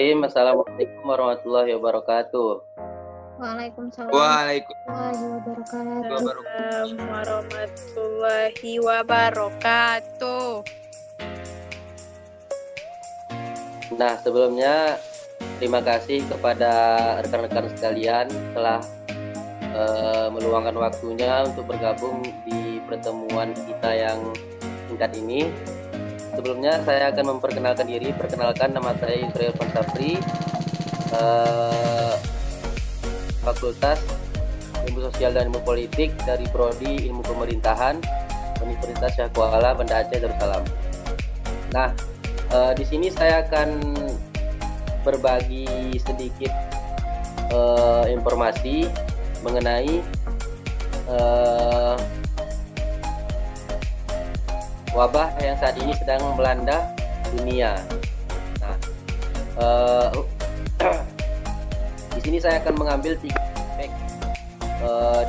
Bismillahirrahmanirrahim. Assalamualaikum warahmatullahi wabarakatuh. Waalaikumsalam Waalaikumsalam warahmatullahi wabarakatuh. warahmatullahi wabarakatuh. Nah, sebelumnya terima kasih kepada rekan-rekan sekalian telah meluangkan waktunya untuk bergabung di pertemuan kita yang singkat ini. Sebelumnya saya akan memperkenalkan diri. Perkenalkan, nama saya Yusril Fonsafri, Fakultas Ilmu Sosial dan Ilmu Politik dari Prodi Ilmu Pemerintahan Universitas Syekh Kuala Banda Aceh Darussalam. Nah, di sini saya akan berbagi sedikit informasi mengenai wabah yang saat ini sedang melanda dunia. Nah, di sini saya akan mengambil 3 aspek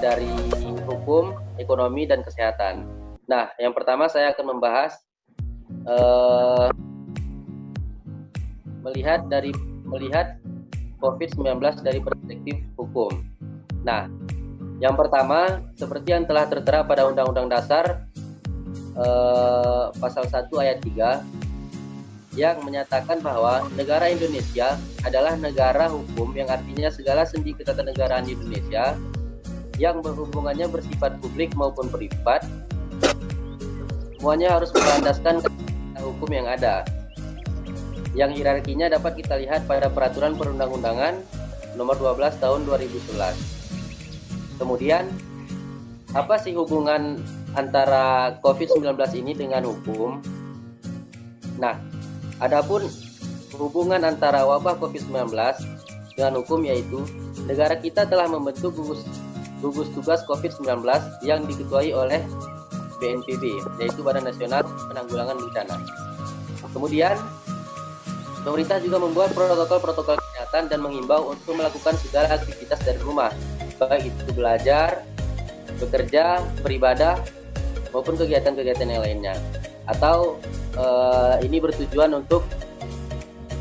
dari hukum, ekonomi, dan kesehatan. Nah, yang pertama saya akan membahas melihat COVID-19 dari perspektif hukum. Nah, yang pertama, seperti yang telah tertera pada Undang-Undang Dasar Pasal 1 ayat 3 yang menyatakan bahwa negara Indonesia adalah negara hukum, yang artinya segala sendi ketatanegaraan di Indonesia yang berhubungannya bersifat publik maupun privat semuanya harus berlandaskan hukum yang ada, yang hierarkinya dapat kita lihat pada Peraturan Perundang-undangan Nomor 12 Tahun 2011. Kemudian, apa sih hubungan antara COVID-19 ini dengan hukum? Nah, adapun hubungan antara wabah COVID-19 dengan hukum, yaitu negara kita telah membentuk gugus tugas COVID-19 yang diketuai oleh BNPB, yaitu Badan Nasional Penanggulangan Bencana. Kemudian, pemerintah juga membuat protokol-protokol kesehatan dan menghimbau untuk melakukan segala aktivitas dari rumah, baik itu belajar, bekerja, beribadah, maupun kegiatan-kegiatan yang lainnya. Atau ini bertujuan untuk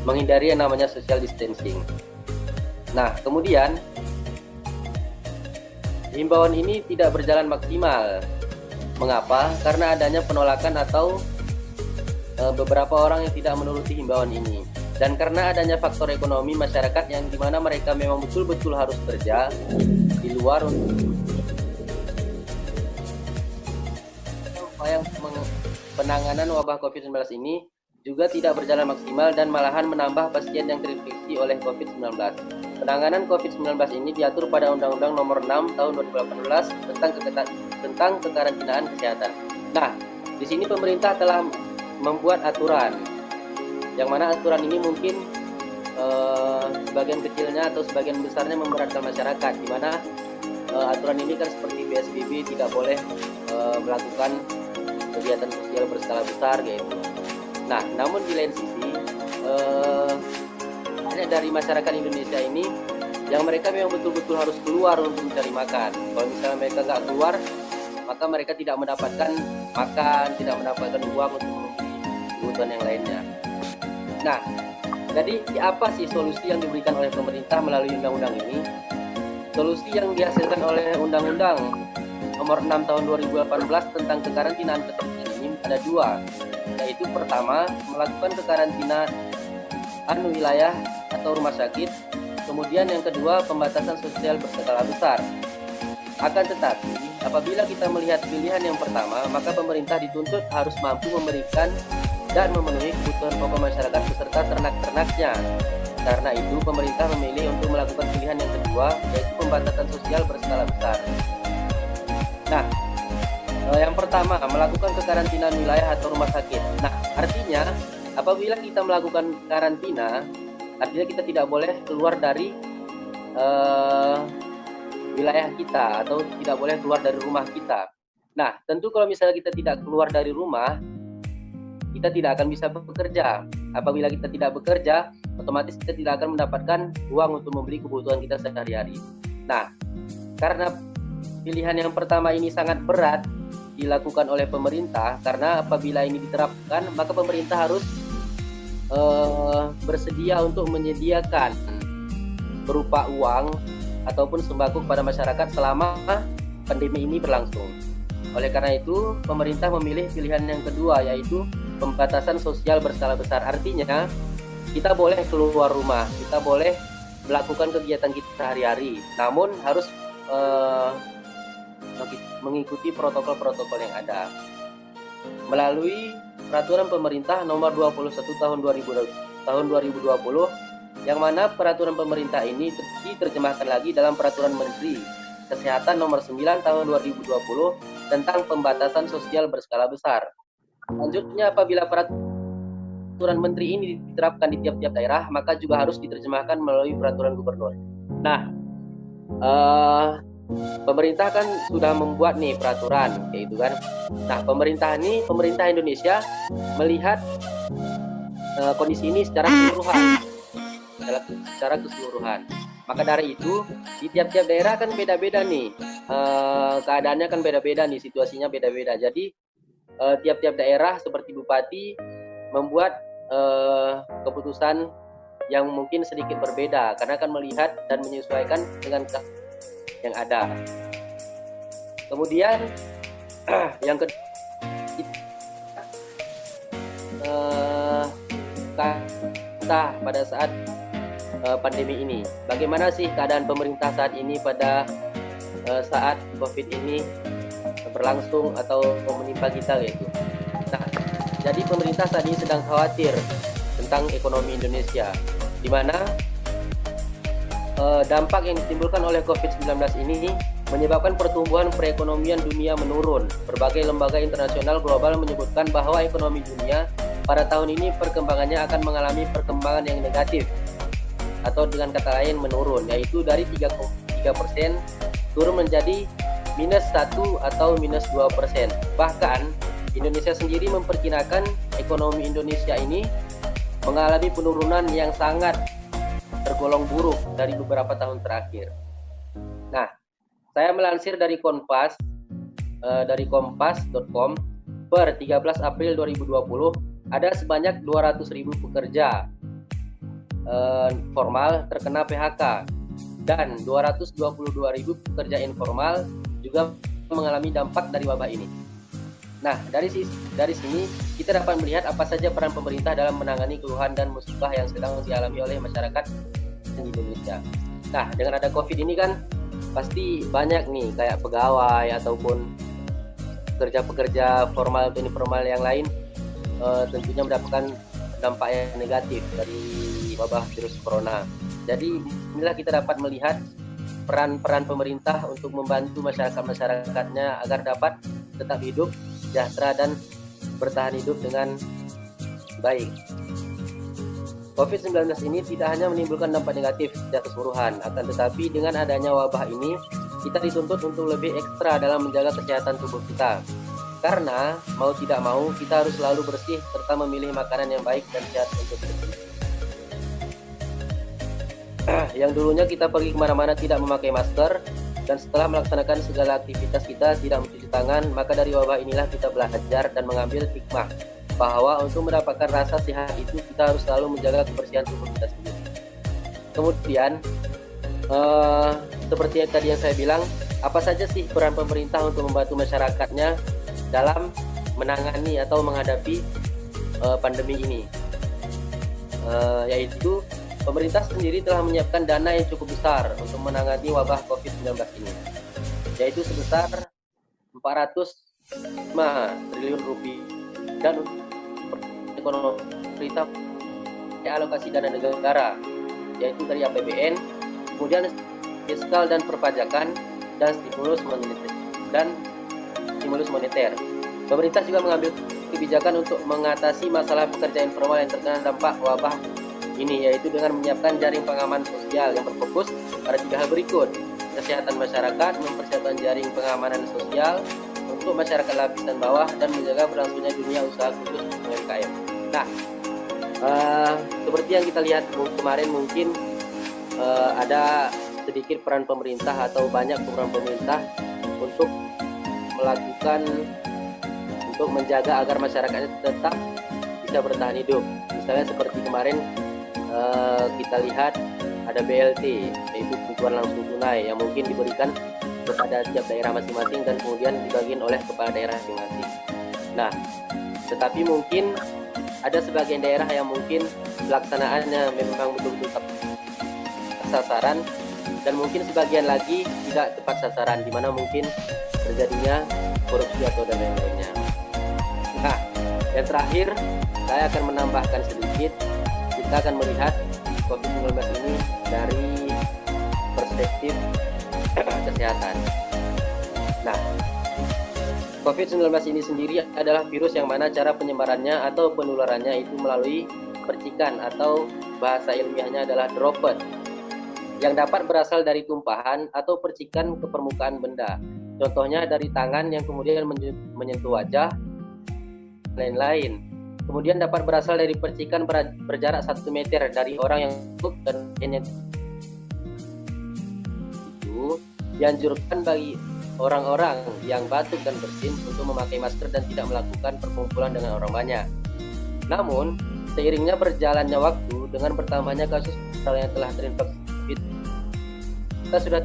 menghindari yang namanya social distancing. Nah, kemudian himbauan ini tidak berjalan maksimal. Mengapa? Karena adanya penolakan atau beberapa orang yang tidak menuruti himbauan ini. Dan karena adanya faktor ekonomi masyarakat yang dimana mereka memang betul-betul harus kerja di luar untuk penanganan wabah COVID-19 ini juga tidak berjalan maksimal dan malahan menambah pasien yang terinfeksi oleh COVID-19. Penanganan COVID-19 ini diatur pada Undang-Undang Nomor 6 Tahun 2018 tentang kekarantinaan kesehatan. Nah, di sini pemerintah telah membuat aturan, yang mana aturan ini mungkin sebagian kecilnya atau sebagian besarnya memberatkan masyarakat, di mana aturan ini kan seperti PSBB, tidak boleh melakukan kegiatan sosial berskala besar gitu. Nah, namun di lain sisi ada dari masyarakat Indonesia ini yang mereka memang betul-betul harus keluar untuk mencari makan. Kalau misalnya mereka nggak keluar, maka mereka tidak mendapatkan makan, tidak mendapatkan uang untuk kebutuhan yang lainnya. Nah, jadi apa sih solusi yang diberikan oleh pemerintah melalui undang-undang ini? Solusi yang dihasilkan oleh Undang-Undang Nomor 6 Tahun 2018 tentang kekarantinaan kesehatan ini ada 2, yaitu pertama, melakukan kekarantinaan wilayah atau rumah sakit. Kemudian yang kedua, pembatasan sosial berskala besar. Akan tetapi, apabila kita melihat pilihan yang pertama, maka pemerintah dituntut harus mampu memberikan dan memenuhi kebutuhan pokok masyarakat beserta ternak-ternaknya. Karena itu, pemerintah memilih untuk melakukan pilihan yang kedua, yaitu pembatasan sosial berskala besar. Nah, yang pertama, melakukan kekarantinaan wilayah atau rumah sakit. Nah, artinya apabila kita melakukan karantina, artinya kita tidak boleh keluar dari wilayah kita atau tidak boleh keluar dari rumah kita. Nah, tentu kalau misalnya kita tidak keluar dari rumah, kita tidak akan bisa bekerja. Apabila kita tidak bekerja, otomatis kita tidak akan mendapatkan uang untuk membeli kebutuhan kita sehari-hari. Nah, karena pilihan yang pertama ini sangat berat dilakukan oleh pemerintah, karena apabila ini diterapkan, maka pemerintah harus bersedia untuk menyediakan berupa uang ataupun sembako kepada masyarakat selama pandemi ini berlangsung. Oleh karena itu, pemerintah memilih pilihan yang kedua, yaitu pembatasan sosial berskala besar. Artinya, kita boleh keluar rumah, kita boleh melakukan kegiatan kita sehari-hari, namun harus mengikuti protokol-protokol yang ada. Melalui peraturan pemerintah nomor 21 tahun 2020, yang mana peraturan pemerintah ini diterjemahkan lagi dalam peraturan Menteri Kesehatan nomor 9 tahun 2020 tentang pembatasan sosial berskala besar. Selanjutnya, apabila peraturan Menteri ini diterapkan di tiap-tiap daerah, maka juga harus diterjemahkan melalui peraturan gubernur. Nah, pemerintah kan sudah membuat nih peraturan, kayak gitu kan. Nah, pemerintah Indonesia melihat kondisi ini secara keseluruhan. Maka dari itu, di tiap-tiap daerah kan beda-beda nih, keadaannya kan beda-beda nih, situasinya beda-beda. Jadi tiap-tiap daerah seperti bupati membuat keputusan yang mungkin sedikit berbeda karena akan melihat dan menyesuaikan dengan yang ada. Kemudian yang kedua, pada saat pandemi ini, bagaimana sih keadaan pemerintah saat ini pada saat COVID ini berlangsung atau menimpa kita gitu. Nah, jadi pemerintah saat ini sedang khawatir tentang ekonomi Indonesia, di mana dampak yang ditimbulkan oleh COVID-19 ini menyebabkan pertumbuhan perekonomian dunia menurun. Berbagai lembaga internasional global menyebutkan bahwa ekonomi dunia pada tahun ini perkembangannya akan mengalami perkembangan yang negatif, atau dengan kata lain menurun, yaitu dari 3% turun menjadi -1 atau -2%. Bahkan Indonesia sendiri memperkirakan ekonomi Indonesia ini mengalami penurunan yang sangat tergolong buruk dari beberapa tahun terakhir. Nah, saya melansir dari kompas.com per 13 April 2020, ada sebanyak 200.000 pekerja formal terkena PHK dan 222.000 pekerja informal juga mengalami dampak dari wabah ini. Nah, dari sini kita dapat melihat apa saja peran pemerintah dalam menangani keluhan dan musibah yang sedang dialami oleh masyarakat di Indonesia. Nah, dengan ada COVID ini kan pasti banyak nih kayak pegawai ataupun pekerja-pekerja formal atau informal yang lain tentunya mendapatkan dampak yang negatif dari wabah virus corona. Jadi inilah kita dapat melihat peran-peran pemerintah untuk membantu masyarakatnya agar dapat tetap hidup sejahtera dan bertahan hidup dengan baik. COVID-19 ini tidak hanya menimbulkan dampak negatif secara keseluruhan, akan tetapi dengan adanya wabah ini kita dituntut untuk lebih ekstra dalam menjaga kesehatan tubuh kita. Karena mau tidak mau kita harus selalu bersih serta memilih makanan yang baik dan sehat untuk kita. Yang dulunya kita pergi kemana-mana tidak memakai masker, dan setelah melaksanakan segala aktivitas kita tidak mencuci tangan, maka dari wabah inilah kita belajar dan mengambil hikmah bahwa untuk mendapatkan rasa sehat itu kita harus selalu menjaga kebersihan tubuh kita sendiri. Kemudian seperti yang tadi yang saya bilang, apa saja sih peran pemerintah untuk membantu masyarakatnya dalam menangani atau menghadapi pandemi ini? Yaitu pemerintah sendiri telah menyiapkan dana yang cukup besar untuk menangani wabah COVID-19 ini, yaitu sebesar 405 triliun rupiah, dan ekonomi pemerintah alokasi dana negara, yaitu dari APBN, kemudian fiskal dan perpajakan, dan stimulus moneter. Pemerintah juga mengambil kebijakan untuk mengatasi masalah pekerja informal yang terkena dampak wabah ini, yaitu dengan menyiapkan jaring pengaman sosial yang berfokus pada 3 hal berikut: kesehatan masyarakat, mempersiapkan jaring pengamanan sosial untuk masyarakat lapisan bawah, dan menjaga berlangsungnya dunia usaha khusus UMKM. Nah, seperti yang kita lihat kemarin, mungkin ada sedikit peran pemerintah atau banyak peran pemerintah untuk menjaga agar masyarakatnya tetap tidak bertahan hidup. Misalnya seperti kemarin kita lihat ada BLT, yaitu bantuan langsung tunai yang mungkin diberikan kepada setiap daerah masing-masing dan kemudian dibagikan oleh kepala daerah masing-masing. Nah, tetapi mungkin ada sebagian daerah yang mungkin pelaksanaannya memang betul-betul tepat sasaran, dan mungkin sebagian lagi tidak tepat sasaran, di mana mungkin terjadinya korupsi atau dan lain-lainnya. Nah, yang terakhir saya akan menambahkan sedikit, kita akan melihat COVID-19 ini dari perspektif kesehatan. Nah, COVID-19 ini sendiri adalah virus yang mana cara penyebarannya atau penularannya itu melalui percikan atau bahasa ilmiahnya adalah droplet yang dapat berasal dari tumpahan atau percikan ke permukaan benda. Contohnya dari tangan yang kemudian menyentuh wajah, lain-lain. Kemudian dapat berasal dari percikan berjarak 1 meter dari orang yang batuk dan itu dianjurkan bagi orang-orang yang batuk dan bersin untuk memakai masker dan tidak melakukan perkumpulan dengan orang banyak. Namun, seiringnya berjalannya waktu dengan bertambahnya kasus yang telah terinfeksi COVID, kita sudah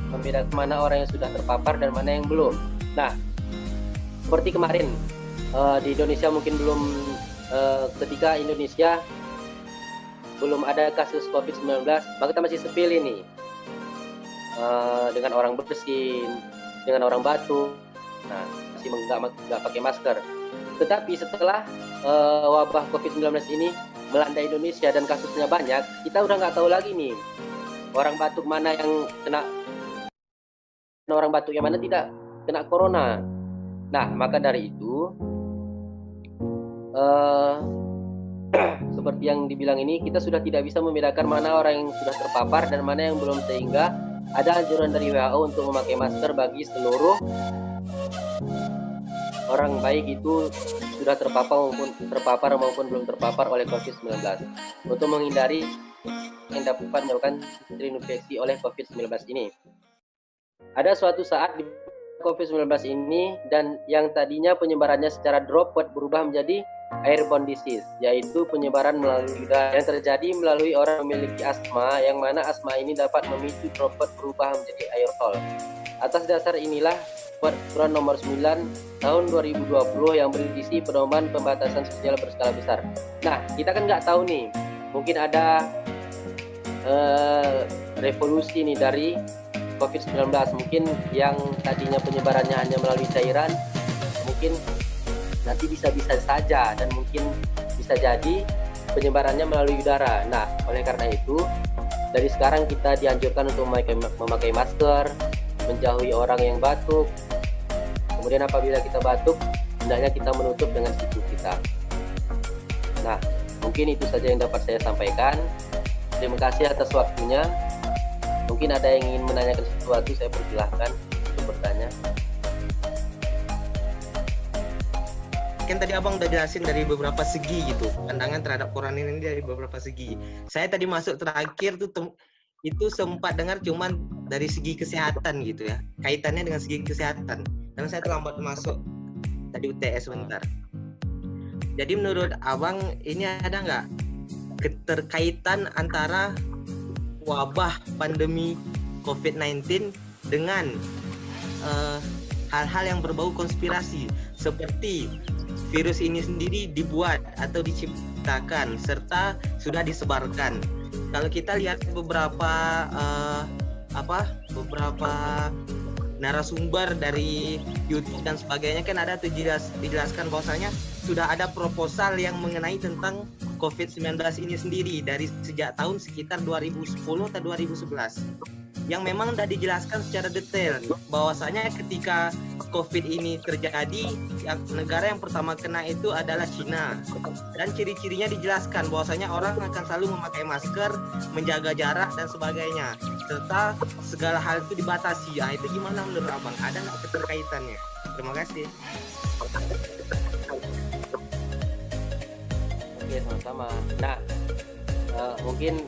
membedakan mana orang yang sudah terpapar dan mana yang belum. Nah, seperti kemarin di Indonesia mungkin belum, ketika Indonesia belum ada kasus COVID-19, maka kita masih sepil ini dengan orang bersin, dengan orang batuk, nah masih nggak pakai masker. Tetapi setelah wabah COVID-19 ini melanda Indonesia dan kasusnya banyak, kita udah nggak tahu lagi nih orang batuk mana yang kena, orang batuk yang mana tidak kena corona. Nah, maka dari itu seperti yang dibilang ini, kita sudah tidak bisa membedakan mana orang yang sudah terpapar dan mana yang belum, sehingga ada anjuran dari WHO untuk memakai masker bagi seluruh orang, baik itu sudah terpapar maupun belum terpapar oleh COVID-19, untuk menghindari yang dapat menyebabkan terinfeksi oleh COVID-19 ini. Ada suatu saat di COVID-19 ini, dan yang tadinya penyebarannya secara droplet berubah menjadi airborne disease, yaitu penyebaran melalui udara yang terjadi melalui orang memiliki asma, yang mana asma ini dapat memicu droplet berubah menjadi aerosol. Atas dasar inilah Peraturan Nomor 9 Tahun 2020 yang berisi pedoman pembatasan sosial berskala besar. Nah, kita kan nggak tahu nih, mungkin ada revolusi nih dari COVID-19, mungkin yang tadinya penyebarannya hanya melalui cairan, mungkin nanti bisa-bisa saja, dan mungkin bisa jadi penyebarannya melalui udara. Nah, oleh karena itu, dari sekarang kita dianjurkan untuk memakai masker, menjauhi orang yang batuk. Kemudian apabila kita batuk, hendaknya kita menutup dengan siku kita. Nah, mungkin itu saja yang dapat saya sampaikan. Terima kasih atas waktunya. Mungkin ada yang ingin menanyakan sesuatu, saya persilahkan untuk bertanya. Kan tadi abang udah jelasin dari beberapa segi gitu, pandangan terhadap corona ini dari beberapa segi. Saya tadi masuk terakhir tuh itu sempat dengar cuman dari segi kesehatan gitu ya, kaitannya dengan segi kesehatan, karena saya terlambat masuk tadi UTS sebentar. Jadi menurut abang ini ada nggak keterkaitan antara wabah pandemi COVID-19 dengan hal-hal yang berbau konspirasi, seperti virus ini sendiri dibuat atau diciptakan serta sudah disebarkan. Kalau kita lihat beberapa narasumber dari YouTube dan sebagainya, kan ada dijelaskan bahwasanya sudah ada proposal yang mengenai tentang COVID-19 ini sendiri dari sejak tahun sekitar 2010 atau 2011, yang memang sudah dijelaskan secara detail bahwasanya ketika COVID ini terjadi, negara yang pertama kena itu adalah Cina, dan ciri-cirinya dijelaskan bahwasanya orang akan selalu memakai masker, menjaga jarak dan sebagainya, serta segala hal itu dibatasi. Itu gimana menurut abang? Ada nggak keterkaitannya? Terima kasih. Oke, sama-sama. Nah, mungkin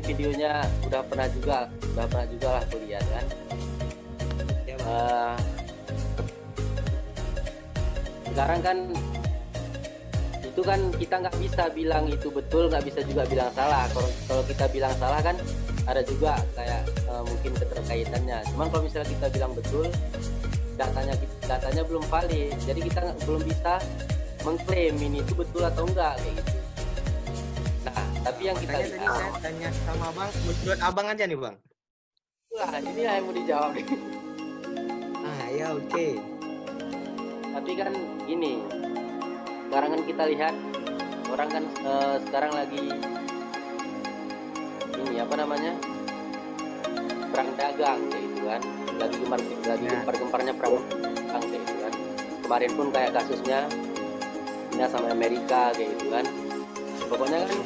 videonya udah pernah juga lah kuliah kan. Sekarang kan itu itu kan kita nggak bisa bilang itu betul, nggak bisa juga bilang salah. Kalau kita bilang salah kan ada juga kayak mungkin keterkaitannya. Cuman kalau misalnya kita bilang betul, datanya belum valid, jadi kita belum bisa mengklaim ini itu betul atau enggak kayak gitu. Nah, tapi yang kita Tadi saya tanya sama abang, menurut abang aja nih bang. lah ini yang mau dijawab. Ah ya oke. Tapi kan gini, sekarang kan kita lihat orang kan sekarang lagi ini apa namanya, perang dagang kayak gitu kan, lagi gempar-gemparnya perang dagang kayak gitu kan. Kemarin pun kayak kasusnya China sama Amerika kayak gitu kan. Pokoknya kan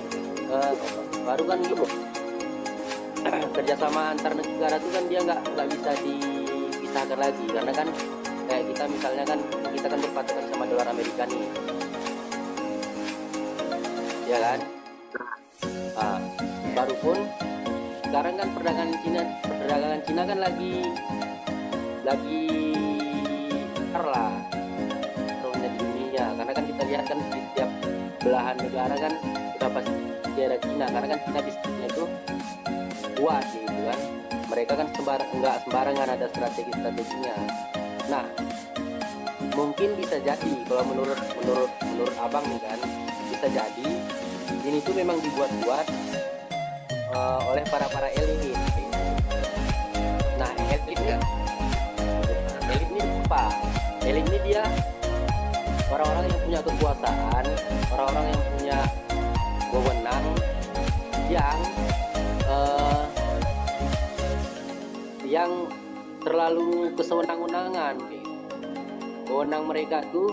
baru kan gitu kerjasama antar negara tuh kan dia nggak bisa dipisahkan lagi, karena kan kayak kita misalnya kan kita kan berpatokan sama dolar Amerika nih, ya kan. Nah, baru pun sekarang kan perdagangan Cina kan lagi besar lah di dunia, karena kan kita lihat kan di setiap belahan negara kan udah pasti ada Cina, karena kan Cina bisnisnya itu kuat gitu kan. Mereka kan nggak sembarangan ada strategi-strateginya. Nah, mungkin bisa jadi kalau menurut abang nih kan, bisa jadi ini tuh memang dibuat-buat oleh para elit. Nah, elit ini apa? Elit ini dia orang-orang yang punya kekuasaan, orang-orang yang punya wewenang, yang terlalu kesewenang-wenangan gitu. Wewenang mereka tuh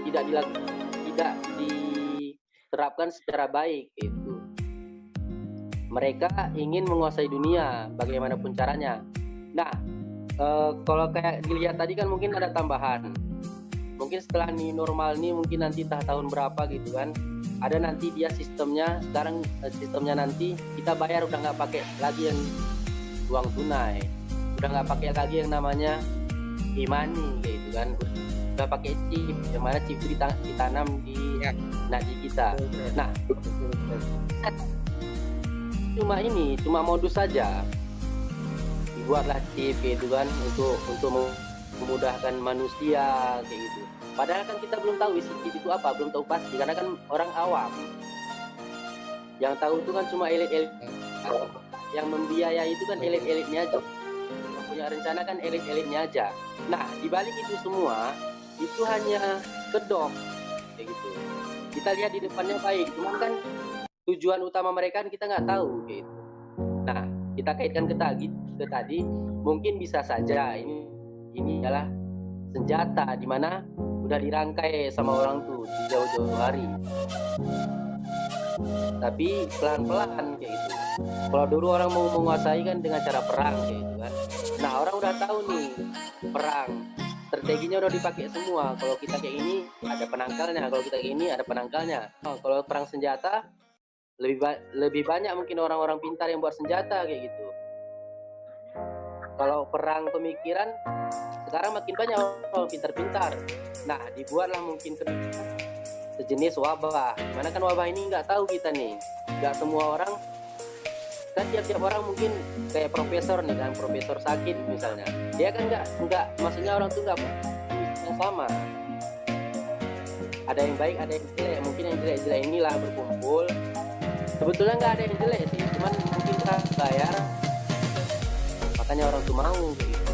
tidak diterapkan secara baik gitu. Mereka ingin menguasai dunia bagaimanapun caranya. Nah, kalau kayak dilihat tadi kan mungkin ada tambahan. Mungkin setelah new normal nih, mungkin nanti tahun berapa gitu kan, ada nanti dia sistemnya. Sekarang sistemnya nanti kita bayar udah nggak pakai lagi yang uang tunai, udah nggak pakai lagi yang namanya e-money kayak gitu kan, udah pakai chip, yang mana chip itu ditanam di nadi kita. Nah, cuma modus saja, dibuatlah chip kayak gitu kan untuk memudahkan manusia kayak gitu. Padahal kan kita belum tahu isi chip itu apa, belum tahu pasti, karena kan orang awam yang tahu itu kan cuma elit-elit, yang membiayai itu kan elit-elitnya aja, yang punya rencana kan elit-elitnya aja. Nah, dibalik itu semua itu hanya kedok kayak gitu. Kita lihat di depannya baik, cuman kan tujuan utama mereka kan kita nggak tahu kayak gitu. Nah, kita kaitkan ke tadi, mungkin bisa saja ini adalah senjata di mana udah dirangkai sama orang tuh di jauh-jauh hari, tapi pelan-pelan kayak gitu. Kalau dulu orang mau menguasai kan dengan cara perang kayak gitu kan. Nah, orang udah tahu nih perang, strateginya udah dipakai semua. Kalau kita kayak ini ada penangkalnya, kalau kita kayak ini ada penangkalnya. Kalau perang senjata lebih banyak mungkin orang-orang pintar yang buat senjata kayak gitu. Kalau perang pemikiran sekarang makin banyak orang pintar-pintar. Nah, dibuatlah mungkin sejenis wabah. Mana kan wabah ini nggak tahu kita nih, nggak semua orang kan, tiap-tiap orang mungkin kayak profesor nih kan, profesor sakit misalnya, dia kan nggak maksudnya orang tuh nggak yang sama, ada yang baik ada yang jelek. Mungkin yang jelek-jelek inilah berkumpul. Sebetulnya nggak ada yang jelek sih, cuman mungkin kita bayar makanya orang tuh mau gitu.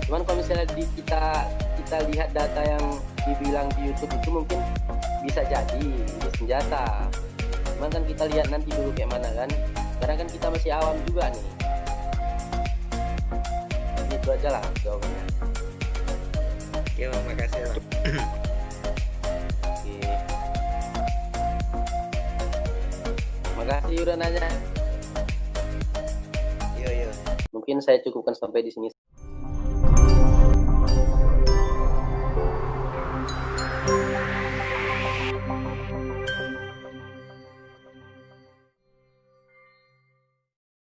Cuman kalau misalnya kita lihat data yang dibilang di YouTube itu mungkin bisa jadi senjata. Cuman kan kita lihat nanti dulu kayak mana kan, karena kan kita masih awam juga nih. Itu aja lah jawabannya. Ya, makasih bang. Oke. Makasih udah nanya. Yo. Mungkin saya cukupkan sampai di sini.